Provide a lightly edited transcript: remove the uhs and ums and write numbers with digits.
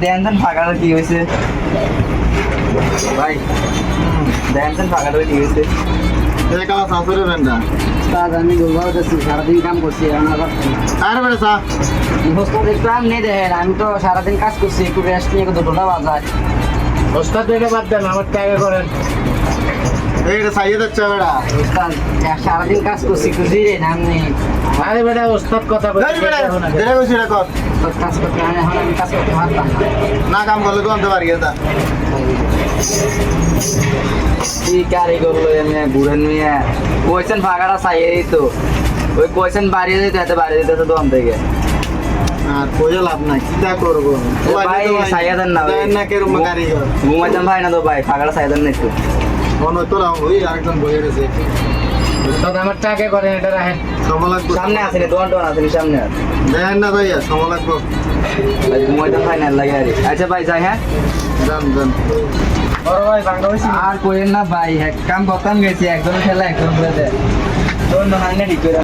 দেন ফাঁকাটা কি হয়েছে ভাই? দেন ফাঁকাটা কি হয়েছে? আমি দুর্বল করছি, সারাদিন কাম করছি। আমি দেখেন, আমি তো সারাদিন কাজ করছি, একটু রেস্ট নিয়ে দুটোটা বাজায়। ওস্তাদ থেকে বাদ দেন, আমার টাকা করেন। সারাদিন কাজ করছি, একটু জিরে না আমি আরে বেটা ওস্তাদ কথা বলছে কাজ করতে, এখন আমি কাজ করতে পারতাম না। না কাম করলে তো আনতে পারি তা কি কারিগর লই আমি ঘুরে নিয়ে কইছেন ফাঁকাটা চাইয়ে দিত, ওই কইছেন বাড়িয়ে দিতে এত বাড়িয়ে দিতে তো আম থেকে আর কইলে লাভ নাই, কিটা করবো ভাই চাইয়ে দেন না ভাই, না কেরম কারিগর ঘুমাইতাম ভাই না তো ভাই, ফাঁকাটা চাইয়ে দেন না একটু। মনে তো ওই আরেকজন বইয়ে রয়েছে ওস্তাদ আমার টাকা করেন, এটা রাখেন। সময় লাগবে সামনে আসেনি, দোকান টোকান আসেনি সামনে আর দেন না ভাইয়া, সময় লাগবে। ভাই ঘুমাইতাম ভাই না লাগে আরে। আচ্ছা ভাই যাই, হ্যাঁ যান যান। বড় ভাই বাংলা হয়েছে। আর কইেন না ভাই, এক কাম করতাম গেছি, একজনের খেলা একজন করে দেয়, তোর না ঠিক করে